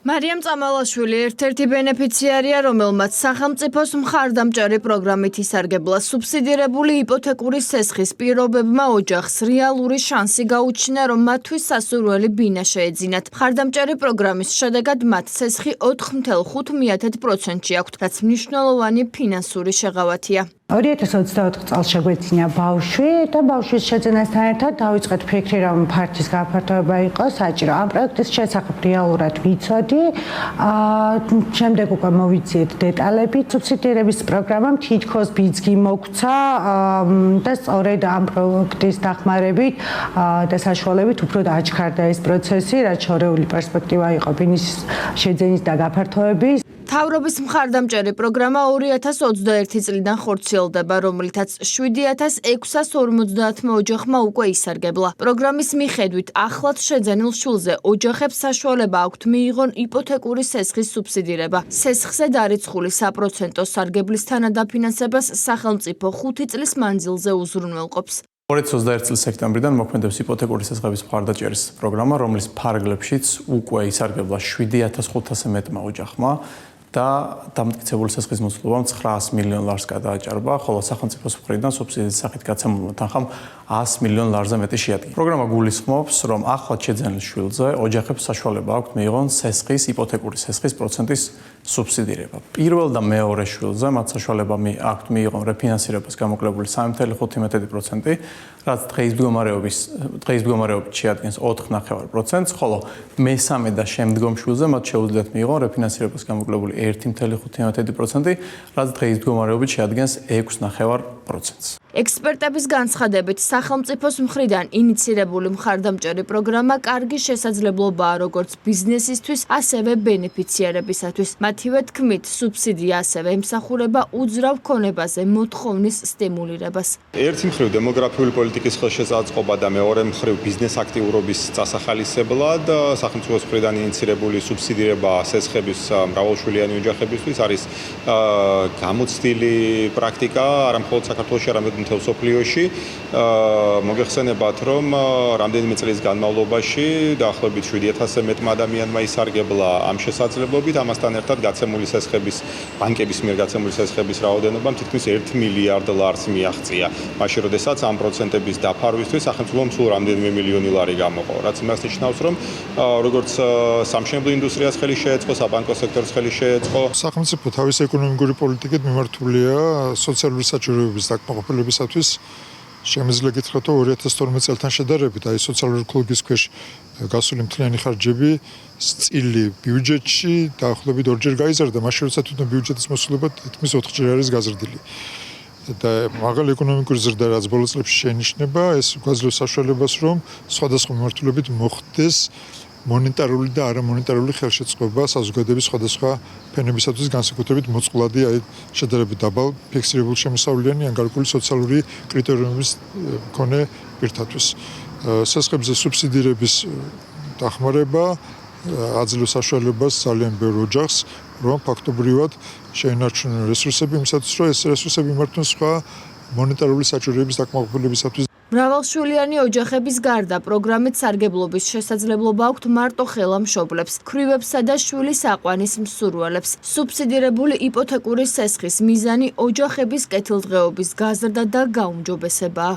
მარიამ წამალაშვილი ერთ-ერთი ბენეფიციარია, რომელმაც სახელმწიფოს მხარდამჭერი პროგრამით ისარგებლა სუბსიდირებული იპოთეკური სესხის პირობებმა ოჯახს რეალური შანსი გაუჩინა, რომ მათთვის სასურველი ბინა შეეძინათ. მხარდამჭერი პროგრამის შედეგად მათ სესხი 4,5%-ში აქვთ, რაც მნიშვნელოვანი ფინანსური შეღავათია. 2024 წელს შეგვეცინა ბავშვი და ბავშვის შეძენასთან ერთად დავიწყეთ ფიქრი, რომ ფართის გაფართოება იყო საჭირო. ამ პროექტის შესახებ რეალურად ვიცოდი. შემდეგ უკვე მოვიძიეთ დეტალები. სუბსიდირების პროგრამამ თითქოს ბიძგი მოგვცა და სწორედ ამ პროექტის დახმარებით და საშუალებით უფრო დააჩქარდა ეს პროცესი, რაც შორეული პერსპექტივა იყო ბინის შეძენის და გაფართოების. მთავრობის მხარდამჭერი პროგრამა 2021 წლიდან ხორციელდება, რომლითაც 7650 ოჯახმა უკვე ისარგებლა. პროგრამის მიხედვით ახლად შეძენილ შვილზე ოჯახებს საშუალება აქვთ მიიღონ იპოთეკური სესხის სუბსიდირება. სესხზე დარიცხული საპროცენტო სარგებლის თანადაფინანსებას სახელმწიფო 5 წლის მანძილზე უზრუნველყოფს. 2021 წლის სექტემბრიდან მოქმედებს იპოთეკური სესხების მხარდაჭერის პროგრამა, რომლის ფარგლებშიც უკვე ისარგებლა 7500 მეტმა ოჯახმა და დამტკიცებული სესხის მოცულობამ 900 მილიონ ლარს გადააჭარბა, ხოლო სახელმწიფოს მხრიდან სუბსიდიის სახით გაცემულმა თანხამ 100 მილიონ ლარზე მეტი შეადგინა. პროგრამა გულისხმობს, რომ ახლად შეძენილ შვილზე ოჯახებს საშუალება აქვთ მიიღონ სესხის, იპოთეკური სესხის პროცენტის სუბსიდირება. პირველ და მეორე შვილზე მათ საშუალება აქვთ მიიღონ რეფინანსირებას გამოკლებული 3,5%, რაც დღეისდგომარეობით შეადგენს 4,5%, ხოლო მესამე და შემდგომ შვილზე მათ შეუძლიათ მიიღონ რეფინანსირებას გამოკლებული 1,5%, რაც დღეისდგომარეობით შეადგენს 6,5%. ექსპერტების განცხადებით, სახელმწიფოს მხრიდან ინიცირებული მხარდამჭერი პროგრამა კარგი შესაძლებლობაა როგორც ბიზნესისთვის, ასევე ბენეფიციარებისათვის. მათივე თქმით, სუბსიდია ასევე ემსახურება უძრავ ქონებაზე მოთხოვნის სტიმულირებას. ერთი მხრივ დემოგრაფიული პოლიტიკის ხელშეწყობა და მეორე მხრივ ბიზნეს აქტიურობის წასახალისებლად სახელმწიფოს მხრიდან ინიცირებული სუბსიდირება სესხების მრავალშვილიანი ოჯახებისთვის არის გამოცდილი პრაქტიკა, არა მხოლოდ საქართველოში, არამედ მთელ მსოფლიოში. მოგეხსენებათ, რომ რამდენიმე წლის განმავლობაში დაახლოებით 7000-ზე მეტმა ადამიანმა ისარგებლა ამ შესაძლებლობით, ამასთან ერთად გაცემული სესხების, ბანკების მიერ გაცემული სესხების რაოდენობამ თითქმის 1 მილიარდ ლარს მიაღწია. მაშინ, როდესაც ამ პროცენტების დაფარვისთვის სახელმწიფომ სულ რამდენიმე მილიონი ლარი გამოყო, რაც იმას ნიშნავს, რომ როგორც სამშენებლო ინდუსტრიას ხელი შეეწყო, საბანკო სექტორს ხელი შეეწყო. სახელმწიფო თავის ეკონომიკური პოლიტიკით მიმართულია სოციალური საჭიროებების დაკმაყოფილებისათვის. შემიძლია გითხრათ, რომ 2012 წელთან შედარებით, აი სოციალური კლუბის ქვეშ გასული მთლიანი ხარჯები წილი ბიუჯეტში დაახლოებით 2-ჯერ გაიზარდა, მაშინ როცა თვითონ ბიუჯეტის მოსულობა თითქმის 4-ჯერ არის გაზრდილი. და მაღალი ეკონომიკური ზრდა, რაც ბოლო წლებში შეინიშნება, ეს გვაძლევს საშუალებას, რომ სხვადასხვა მიმართულებით მოხდეს მონეტარული და არამონეტარული ხელშეწყობა საზოგადოების სხვადასხვა ფენებისათვის, განსაკუთრებით მოწყვლადი, აი შედარებით დაბალ ფიქსირებულ შემოსავლიანი ან გარკვეული სოციალური კრიტერიუმების მქონე პირთათვის. სესხებზე სუბსიდირების დახმარება აძლევს საშუალებას ძალიან ბევრ ოჯახს, რომ ფაქტობრივად შეინარჩუნონ რესურსები, იმისათვის, რომ ეს რესურსები იმართონ სხვა მონეტარული საჭიროების დაკმაყოფილებისათვის. მრავალშვილიანი ოჯახების გარდა პროგრამით სარგებლობის შესაძლებლობა აქვთ მარტოხელა მშობლებს, ქვრივებსა და შვილის აყვანის მსურველებს. სუბსიდირებული იპოთეკური სესხის მიზანი ოჯახების კეთილდღეობის გაზრდა და გაუმჯობესებაა.